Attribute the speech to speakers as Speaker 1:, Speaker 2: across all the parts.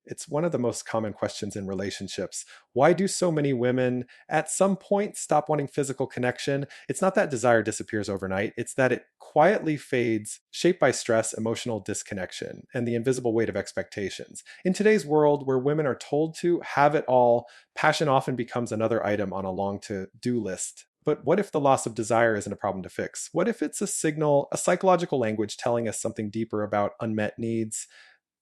Speaker 1: It's one of the most common questions in relationships. Why do so many women at some point stop wanting physical connection? It's not that desire disappears overnight, it's that it quietly fades, shaped by stress, emotional disconnection, and the invisible weight of expectations. In today's world, where women are told to have it all, passion often becomes another item on a long to do list. But what if the loss of desire isn't a problem to fix? What if it's a signal, a psychological language telling us something deeper about unmet needs,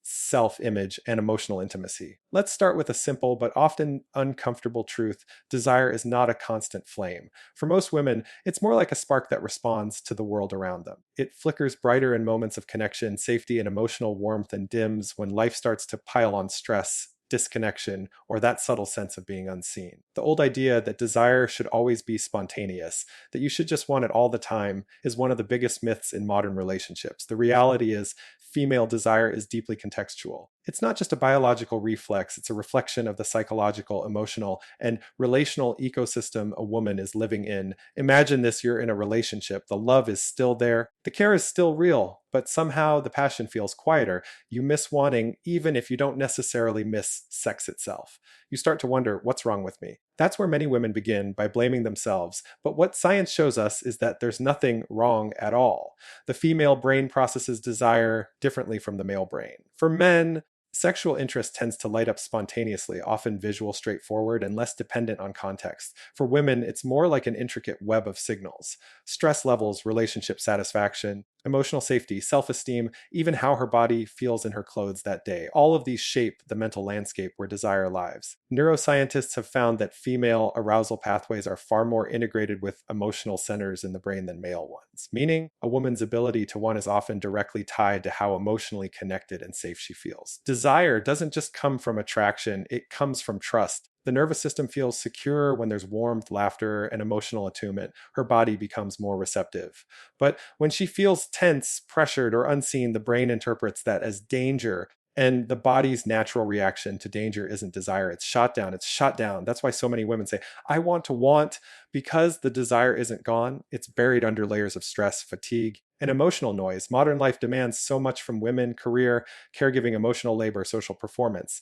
Speaker 1: self image, and emotional intimacy? Let's start with a simple but often uncomfortable truth: desire is not a constant flame. For most women, it's more like a spark that responds to the world around them. It flickers brighter in moments of connection, safety, and emotional warmth, and dims when life starts to pile on stress, disconnection, or that subtle sense of being unseen. The old idea that desire should always be spontaneous, that you should just want it all the time, is one of the biggest myths in modern relationships. The reality is, female desire is deeply contextual. It's not just a biological reflex, it's a reflection of the psychological, emotional, and relational ecosystem a woman is living in. Imagine this: you're in a relationship, the love is still there, the care is still real, but somehow the passion feels quieter. You miss wanting, even if you don't necessarily miss sex itself. You start to wonder, what's wrong with me? That's where many women begin, by blaming themselves. But what science shows us is that there's nothing wrong at all. The female brain processes desire differently from the male brain. For men, sexual interest tends to light up spontaneously, often visual, straightforward, and less dependent on context. For women, it's more like an intricate web of signals: stress levels, relationship satisfaction, emotional safety, self esteem, even how her body feels in her clothes that day. All of these shape the mental landscape where desire lives. Neuroscientists have found that female arousal pathways are far more integrated with emotional centers in the brain than male ones, meaning a woman's ability to want is often directly tied to how emotionally connected and safe she feels. Desire doesn't just come from attraction, it comes from trust. The nervous system feels secure when there's warmth, laughter, and emotional attunement. Her body becomes more receptive. But when she feels tense, pressured, or unseen, the brain interprets that as danger. And the body's natural reaction to danger isn't desire, it's shot down. It's shut down. That's why so many women say, I want, because the desire isn't gone. It's buried under layers of stress, fatigue, and emotional noise. Modern life demands so much from women: career, caregiving, emotional labor, social performance.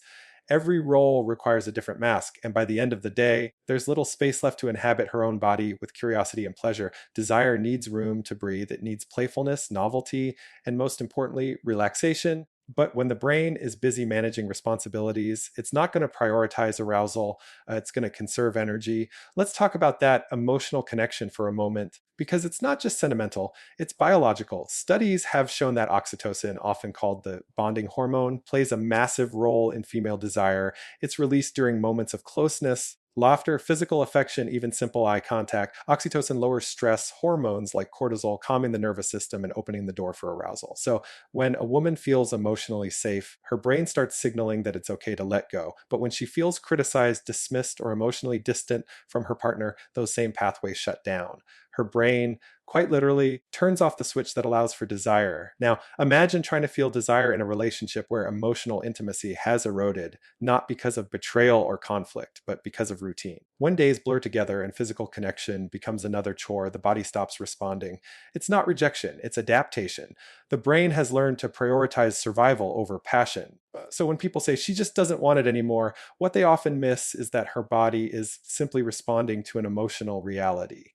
Speaker 1: Every role requires a different mask, and by the end of the day, there's little space left to inhabit her own body with curiosity and pleasure. Desire needs room to breathe. It needs playfulness, novelty, and most importantly, relaxation. But when the brain is busy managing responsibilities, it's not going to prioritize arousal, it's going to conserve energy. Let's talk about that emotional connection for a moment, because it's not just sentimental, it's biological. Studies have shown that oxytocin, often called the bonding hormone, plays a massive role in female desire. It's released during moments of closeness, laughter, physical affection, even simple eye contact. Oxytocin lowers stress hormones like cortisol, calming the nervous system and opening the door for arousal. So when a woman feels emotionally safe, her brain starts signaling that it's okay to let go. But when she feels criticized, dismissed, or emotionally distant from her partner, those same pathways shut down. Her brain, quite literally, turns off the switch that allows for desire. Now, imagine trying to feel desire in a relationship where emotional intimacy has eroded, not because of betrayal or conflict, but because of routine. When days blur together and physical connection becomes another chore, the body stops responding. It's not rejection, it's adaptation. The brain has learned to prioritize survival over passion. So when people say she just doesn't want it anymore, what they often miss is that her body is simply responding to an emotional reality.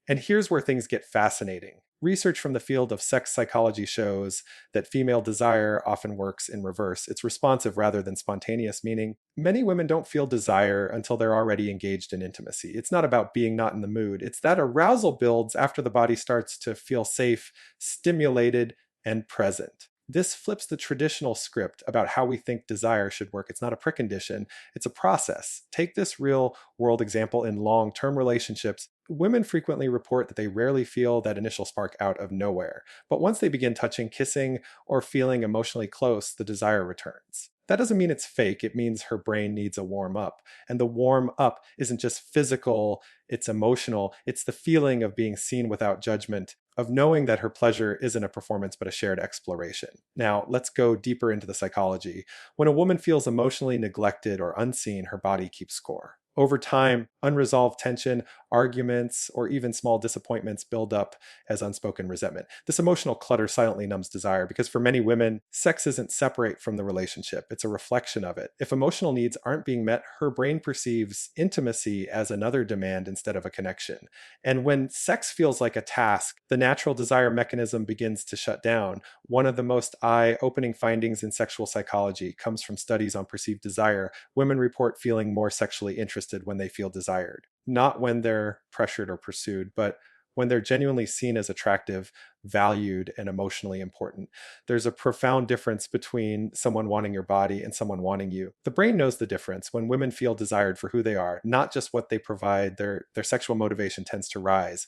Speaker 1: And here's where things get fascinating. Research from the field of sex psychology shows that female desire often works in reverse. It's responsive rather than spontaneous, meaning many women don't feel desire until they're already engaged in intimacy. It's not about being not in the mood, it's that arousal builds after the body starts to feel safe, stimulated, and present. This flips the traditional script about how we think desire should work. It's not a precondition, it's a process. Take this real world example in long term relationships. Women frequently report that they rarely feel that initial spark out of nowhere. But once they begin touching, kissing, or feeling emotionally close, the desire returns. That doesn't mean it's fake, it means her brain needs a warm up. And the warm up isn't just physical, it's emotional. It's the feeling of being seen without judgment, of knowing that her pleasure isn't a performance but a shared exploration. Now, let's go deeper into the psychology. When a woman feels emotionally neglected or unseen, her body keeps score. Over time, unresolved tension, arguments, or even small disappointments build up as unspoken resentment. This emotional clutter silently numbs desire because for many women, sex isn't separate from the relationship, it's a reflection of it. If emotional needs aren't being met, her brain perceives intimacy as another demand instead of a connection. And when sex feels like a task, the natural desire mechanism begins to shut down. One of the most eye opening findings in sexual psychology comes from studies on perceived desire. Women report feeling more sexually interested when they feel desired, not when they're pressured or pursued, but when they're genuinely seen as attractive, valued, and emotionally important. There's a profound difference between someone wanting your body and someone wanting you. The brain knows the difference. When women feel desired for who they are, not just what they provide, their sexual motivation tends to rise.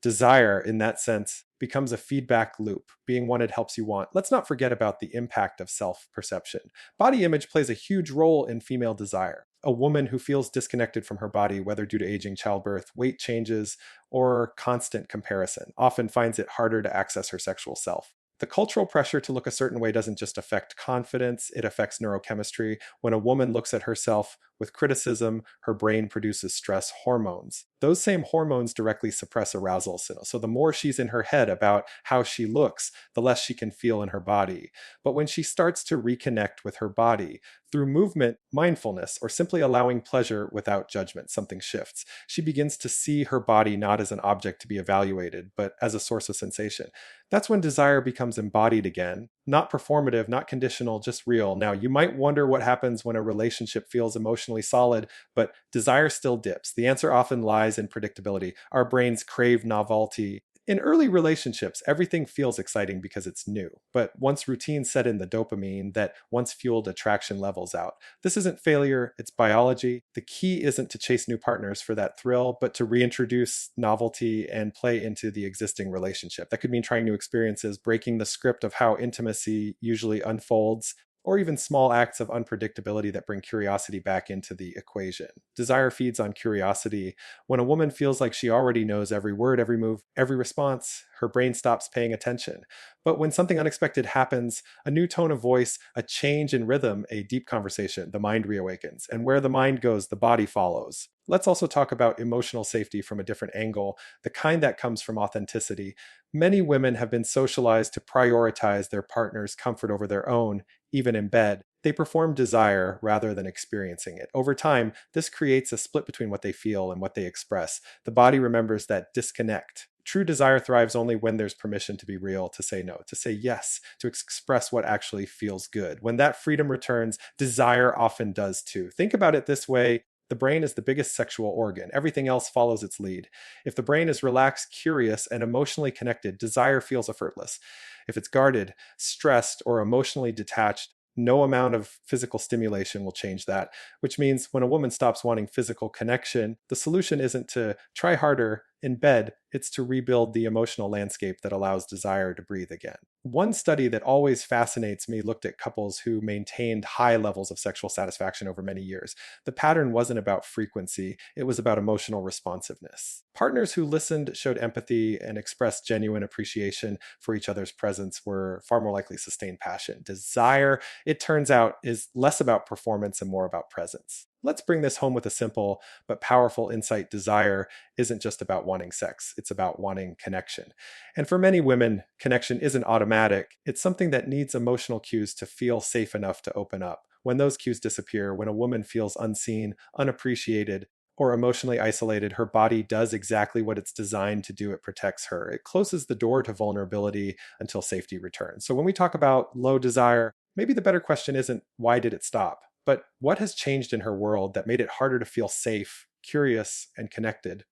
Speaker 1: Desire, in that sense, becomes a feedback loop. Being wanted helps you want. Let's not forget about the impact of self perception. Body image plays a huge role in female desire. A woman who feels disconnected from her body, whether due to aging, childbirth, weight changes, or constant comparison, often finds it harder to access her sexual self. The cultural pressure to look a certain way doesn't just affect confidence, it affects neurochemistry. When a woman looks at herself with criticism, her brain produces stress hormones. Those same hormones directly suppress arousal signals. So the more she's in her head about how she looks, the less she can feel in her body. But when she starts to reconnect with her body through movement, mindfulness, or simply allowing pleasure without judgment, something shifts. She begins to see her body not as an object to be evaluated, but as a source of sensation. That's when desire becomes embodied again, not performative, not conditional, just real. Now, you might wonder what happens when a relationship feels emotionally solid, but desire still dips. The answer often lies in predictability. Our brains crave novelty. In early relationships, everything feels exciting because it's new. But once routine set in, the dopamine that once fueled attraction levels out. This isn't failure, it's biology. The key isn't to chase new partners for that thrill, but to reintroduce novelty and play into the existing relationship. That could mean trying new experiences, breaking the script of how intimacy usually unfolds, or even small acts of unpredictability that bring curiosity back into the equation. Desire feeds on curiosity. When a woman feels like she already knows every word, every move, every response, her brain stops paying attention. But when something unexpected happens, a new tone of voice, a change in rhythm, a deep conversation, the mind reawakens. And where the mind goes, the body follows. Let's also talk about emotional safety from a different angle, the kind that comes from authenticity. Many women have been socialized to prioritize their partner's comfort over their own, even in bed. They perform desire rather than experiencing it. Over time, this creates a split between what they feel and what they express. The body remembers that disconnect. True desire thrives only when there's permission to be real, to say no, to say yes, to express what actually feels good. When that freedom returns, desire often does too. Think about it this way. The brain is the biggest sexual organ. Everything else follows its lead. If the brain is relaxed, curious, and emotionally connected, desire feels effortless. If it's guarded, stressed, or emotionally detached, no amount of physical stimulation will change that, which means when a woman stops wanting physical connection, the solution isn't to try harder in bed, it's to rebuild the emotional landscape that allows desire to breathe again. One study that always fascinates me looked at couples who maintained high levels of sexual satisfaction over many years. The pattern wasn't about frequency, it was about emotional responsiveness. Partners who listened, showed empathy, and expressed genuine appreciation for each other's presence were far more likely to sustain passion. Desire, it turns out, is less about performance and more about presence. Let's bring this home with a simple but powerful insight. Desire isn't just about wanting sex, it's about wanting connection. And for many women, connection isn't automatic. It's something that needs emotional cues to feel safe enough to open up. When those cues disappear, when a woman feels unseen, unappreciated, or emotionally isolated, her body does exactly what it's designed to do. It protects her. It closes the door to vulnerability until safety returns. So when we talk about low desire, maybe the better question isn't why did it stop, but what has changed in her world that made it harder to feel safe, curious, and connected?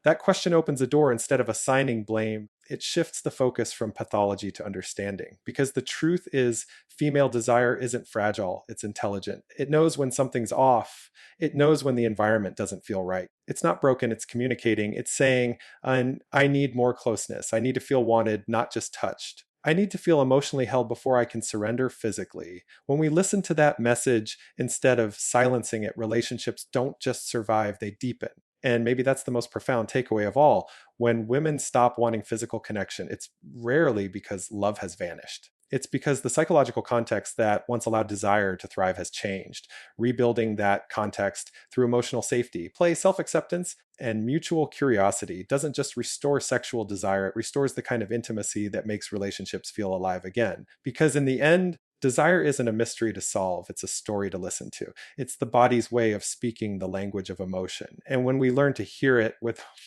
Speaker 1: That question opens a door. Instead of assigning blame, it shifts the focus from pathology to understanding. Because the truth is, female desire isn't fragile, it's intelligent. It knows when something's off, it knows when the environment doesn't feel right. It's not broken, it's communicating. It's saying, I need more closeness. I need to feel wanted, not just touched. I need to feel emotionally held before I can surrender physically. When we listen to that message instead of silencing it, relationships don't just survive, they deepen. And maybe that's the most profound takeaway of all. When women stop wanting physical connection, it's rarely because love has vanished. It's because the psychological context that once allowed desire to thrive has changed. Rebuilding that context through emotional safety, play, self acceptance, and mutual curiosity doesn't just restore sexual desire, it restores the kind of intimacy that makes relationships feel alive again. Because in the end, desire isn't a mystery to solve, it's a story to listen to. It's the body's way of speaking the language of emotion. And when we learn to hear it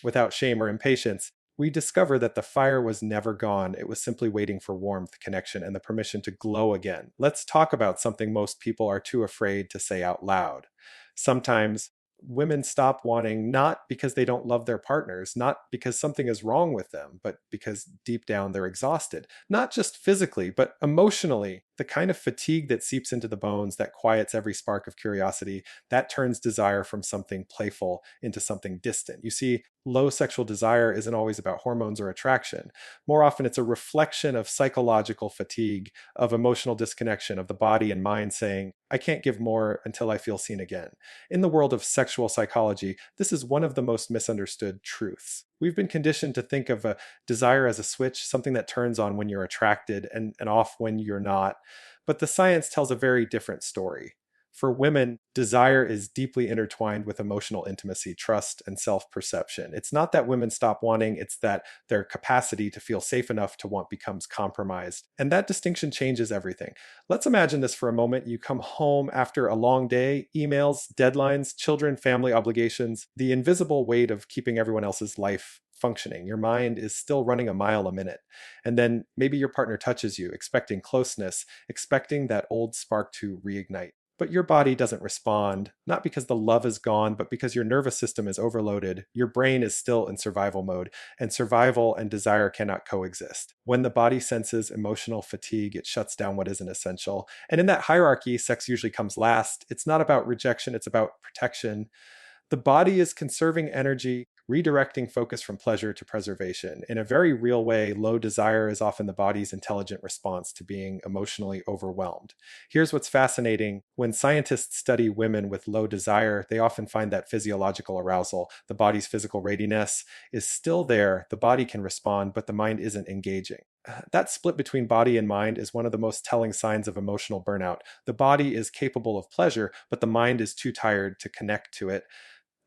Speaker 1: without shame or impatience, we discover that the fire was never gone. It was simply waiting for warmth, connection, and the permission to glow again. Let's talk about something most people are too afraid to say out loud. Sometimes women stop wanting not because they don't love their partners, not because something is wrong with them, but because deep down they're exhausted. Not just physically, but emotionally. The kind of fatigue that seeps into the bones, that quiets every spark of curiosity, that turns desire from something playful into something distant. You see, low sexual desire isn't always about hormones or attraction. More often, it's a reflection of psychological fatigue, of emotional disconnection, of the body and mind saying, I can't give more until I feel seen again. In the world of sexual psychology, this is one of the most misunderstood truths. We've been conditioned to think of a desire as a switch, something that turns on when you're attracted and off when you're not. But the science tells a very different story. For women, desire is deeply intertwined with emotional intimacy, trust, and self perception. It's not that women stop wanting, it's that their capacity to feel safe enough to want becomes compromised. And that distinction changes everything. Let's imagine this for a moment. You come home after a long day, emails, deadlines, children, family obligations, the invisible weight of keeping everyone else's life functioning. Your mind is still running a mile a minute. And then maybe your partner touches you, expecting closeness, expecting that old spark to reignite. But your body doesn't respond, not because the love is gone, but because your nervous system is overloaded. Your brain is still in survival mode, and survival and desire cannot coexist. When the body senses emotional fatigue, it shuts down what isn't essential. And in that hierarchy, sex usually comes last. It's not about rejection, it's about protection. The body is conserving energy, redirecting focus from pleasure to preservation. In a very real way, low desire is often the body's intelligent response to being emotionally overwhelmed. Here's what's fascinating. When scientists study women with low desire, they often find that physiological arousal, the body's physical readiness, is still there. The body can respond, but the mind isn't engaging. That split between body and mind is one of the most telling signs of emotional burnout. The body is capable of pleasure, but the mind is too tired to connect to it.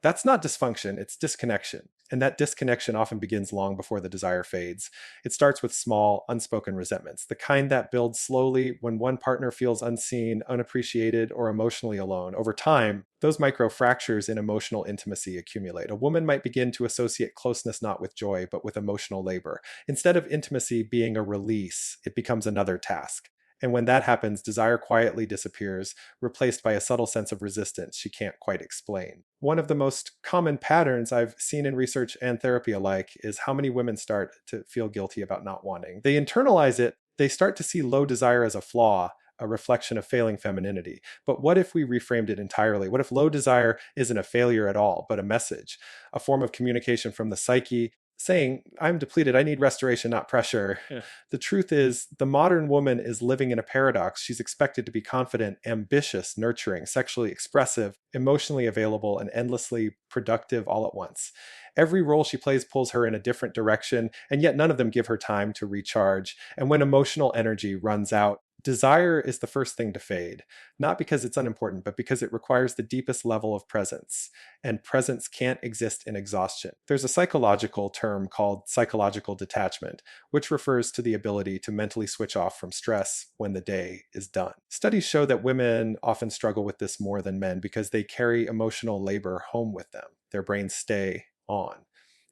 Speaker 1: That's not dysfunction, it's disconnection. And that disconnection often begins long before the desire fades. It starts with small, unspoken resentments, the kind that builds slowly when one partner feels unseen, unappreciated, or emotionally alone. Over time, those micro fractures in emotional intimacy accumulate. A woman might begin to associate closeness not with joy, but with emotional labor. Instead of intimacy being a release, it becomes another task. And when that happens, desire quietly disappears, replaced by a subtle sense of resistance she can't quite explain. One of the most common patterns I've seen in research and therapy alike is how many women start to feel guilty about not wanting. They internalize it, they start to see low desire as a flaw, a reflection of failing femininity. But what if we reframed it entirely? What if low desire isn't a failure at all, but a message, a form of communication from the psyche saying, I'm depleted, I need restoration, not pressure.
Speaker 2: Yeah.
Speaker 1: The truth is, the modern woman is living in a paradox. She's expected to be confident, ambitious, nurturing, sexually expressive, emotionally available, and endlessly productive all at once. Every role she plays pulls her in a different direction, and yet none of them give her time to recharge. And when emotional energy runs out, desire is the first thing to fade, not because it's unimportant, but because it requires the deepest level of presence. And presence can't exist in exhaustion. There's a psychological term called psychological detachment, which refers to the ability to mentally switch off from stress when the day is done. Studies show that women often struggle with this more than men because they carry emotional labor home with them. Their brains stay on.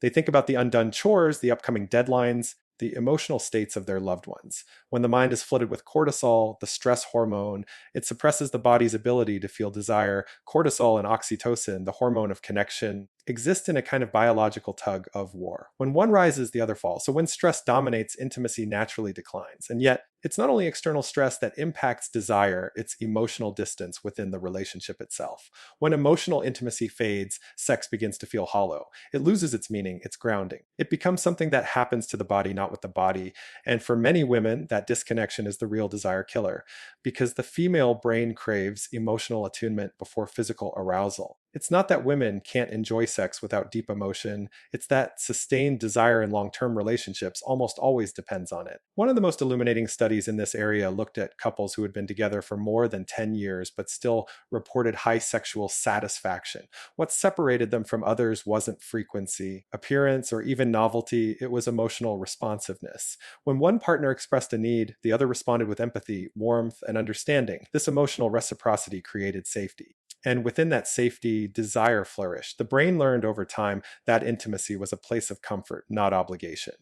Speaker 1: They think about the undone chores, the upcoming deadlines, the emotional states of their loved ones. When the mind is flooded with cortisol, the stress hormone, it suppresses the body's ability to feel desire. Cortisol and oxytocin, the hormone of connection, exist in a kind of biological tug of war. When one rises, the other falls. So when stress dominates, intimacy naturally declines. And yet, it's not only external stress that impacts desire, it's emotional distance within the relationship itself. When emotional intimacy fades, sex begins to feel hollow. It loses its meaning, its grounding. It becomes something that happens to the body, not with the body. And for many women, that disconnection is the real desire killer, because the female brain craves emotional attunement before physical arousal. It's not that women can't enjoy sex without deep emotion, it's that sustained desire in long term relationships almost always depends on it. One of the most illuminating studies in this area looked at couples who had been together for more than 10 years but still reported high sexual satisfaction. What separated them from others wasn't frequency, appearance, or even novelty, it was emotional responsiveness. When one partner expressed a need, the other responded with empathy, warmth, and understanding. This emotional reciprocity created safety. And within that safety, desire flourished. The brain learned over time that intimacy was a place of comfort, not obligation.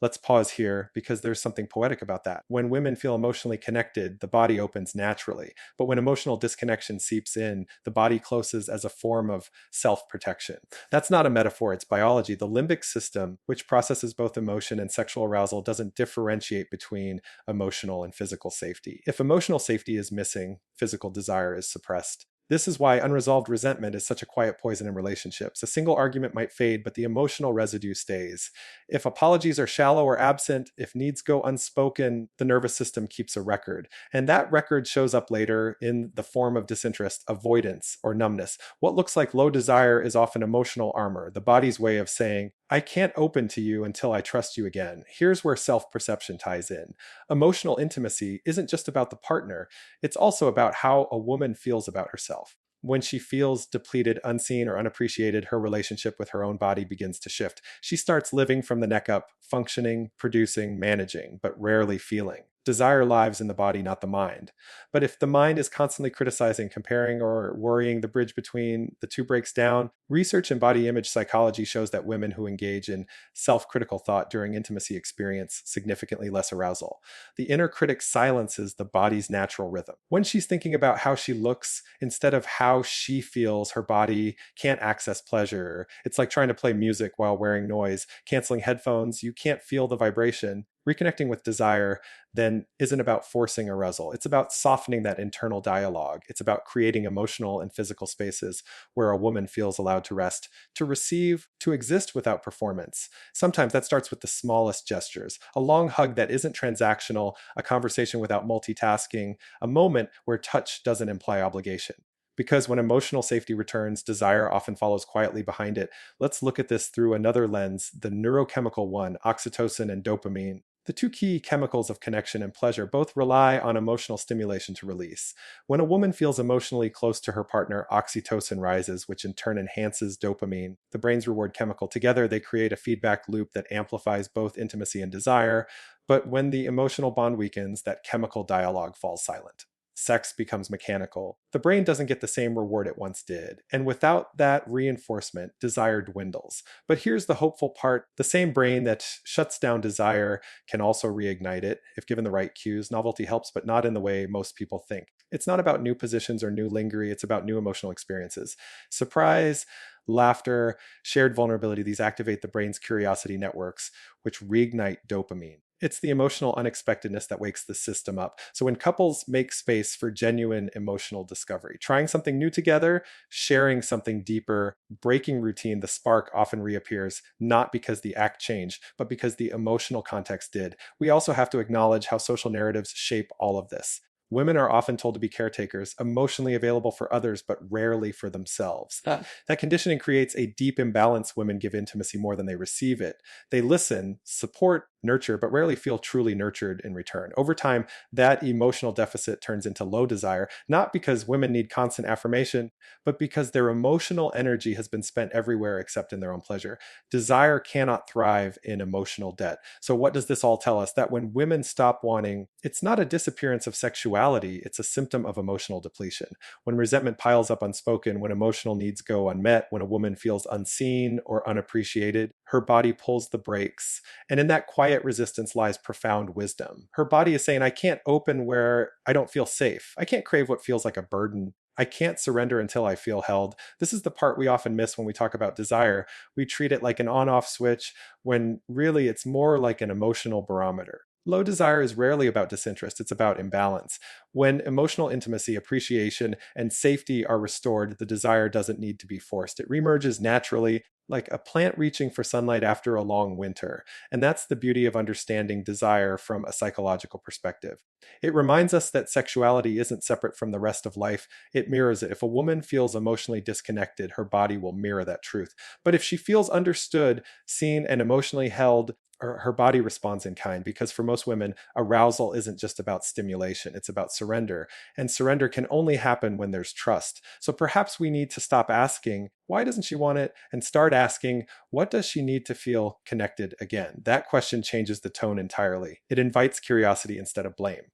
Speaker 1: Let's pause here because there's something poetic about that. When women feel emotionally connected, the body opens naturally. But when emotional disconnection seeps in, the body closes as a form of self protection. That's not a metaphor, it's biology. The limbic system, which processes both emotion and sexual arousal, doesn't differentiate between emotional and physical safety. If emotional safety is missing, physical desire is suppressed. This is why unresolved resentment is such a quiet poison in relationships. A single argument might fade, but the emotional residue stays. If apologies are shallow or absent, if needs go unspoken, the nervous system keeps a record. And that record shows up later in the form of disinterest, avoidance, or numbness. What looks like low desire is often emotional armor, the body's way of saying, I can't open to you until I trust you again. Here's where self perception ties in. Emotional intimacy isn't just about the partner, it's also about how a woman feels about herself. When she feels depleted, unseen, or unappreciated, her relationship with her own body begins to shift. She starts living from the neck up, functioning, producing, managing, but rarely feeling. Desire lives in the body, not the mind. But if the mind is constantly criticizing, comparing, or worrying, the bridge between the two breaks down. Research in body image psychology shows that women who engage in self critical thought during intimacy experience significantly less arousal. The inner critic silences the body's natural rhythm. When she's thinking about how she looks instead of how she feels, her body can't access pleasure. It's like trying to play music while wearing noise. Canceling headphones, you can't feel the vibration. Reconnecting with desire then isn't about forcing arousal. It's about softening that internal dialogue. It's about creating emotional and physical spaces where a woman feels allowed to rest, to receive, to exist without performance. Sometimes that starts with the smallest gestures, a long hug that isn't transactional, a conversation without multitasking, a moment where touch doesn't imply obligation. Because when emotional safety returns, desire often follows quietly behind it. Let's look at this through another lens, the neurochemical one, oxytocin and dopamine. The two key chemicals of connection and pleasure both rely on emotional stimulation to release. When a woman feels emotionally close to her partner, oxytocin rises, which in turn enhances dopamine, the brain's reward chemical. Together, they create a feedback loop that amplifies both intimacy and desire. But when the emotional bond weakens, that chemical dialogue falls silent. Sex becomes mechanical. The brain doesn't get the same reward it once did. And without that reinforcement, desire dwindles. But here's the hopeful part, the same brain that shuts down desire can also reignite it if given the right cues. Novelty helps, but not in the way most people think. It's not about new positions or new lingerie, it's about new emotional experiences. Surprise, laughter, shared vulnerability, these activate the brain's curiosity networks, which reignite dopamine. It's the emotional unexpectedness that wakes the system up. So when couples make space for genuine emotional discovery, trying something new together, sharing something deeper, breaking routine, the spark often reappears, not because the act changed, but because the emotional context did. We also have to acknowledge how social narratives shape all of this. Women are often told to be caretakers, emotionally available for others, but rarely for themselves. That conditioning creates a deep imbalance. Women give intimacy more than they receive it. They listen, support, nurture, but rarely feel truly nurtured in return. Over time, that emotional deficit turns into low desire, not because women need constant affirmation, but because their emotional energy has been spent everywhere except in their own pleasure. Desire cannot thrive in emotional debt. So, what does this all tell us? That when women stop wanting, it's not a disappearance of sexuality, it's a symptom of emotional depletion. When resentment piles up unspoken, when emotional needs go unmet, when a woman feels unseen or unappreciated, her body pulls the brakes. And in that quiet resistance lies profound wisdom. Her body is saying, I can't open where I don't feel safe. I can't crave what feels like a burden. I can't surrender until I feel held. This is the part we often miss when we talk about desire. We treat it like an on off switch when really it's more like an emotional barometer. Low desire is rarely about disinterest, it's about imbalance. When emotional intimacy, appreciation, and safety are restored, the desire doesn't need to be forced. It reemerges naturally, like a plant reaching for sunlight after a long winter. And that's the beauty of understanding desire from a psychological perspective. It reminds us that sexuality isn't separate from the rest of life, it mirrors it. If a woman feels emotionally disconnected, her body will mirror that truth. But if she feels understood, seen, and emotionally held, her body responds in kind, because for most women, arousal isn't just about stimulation, it's about surrender. And surrender can only happen when there's trust. So perhaps we need to stop asking, why doesn't she want it? And start asking, what does she need to feel connected again? That question changes the tone entirely. It invites curiosity instead of blame,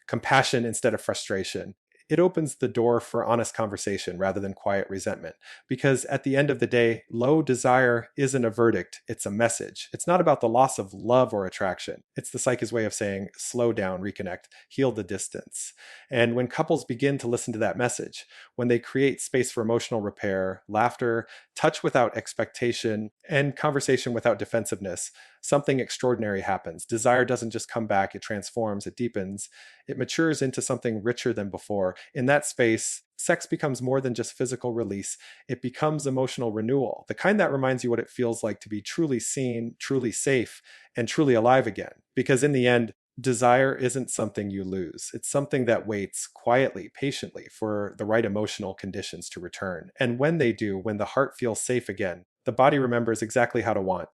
Speaker 1: compassion instead of frustration. It opens the door for honest conversation rather than quiet resentment. Because at the end of the day, low desire isn't a verdict, it's a message. It's not about the loss of love or attraction. It's the psyche's way of saying, slow down, reconnect, heal the distance. And when couples begin to listen to that message, when they create space for emotional repair, laughter, touch without expectation, and conversation without defensiveness, something extraordinary happens. Desire doesn't just come back, it transforms, it deepens, it matures into something richer than before. In that space, sex becomes more than just physical release. It becomes emotional renewal, the kind that reminds you what it feels like to be truly seen, truly safe, and truly alive again. Because in the end, desire isn't something you lose. It's something that waits quietly, patiently for the right emotional conditions to return. And when they do, when the heart feels safe again, the body remembers exactly how to want.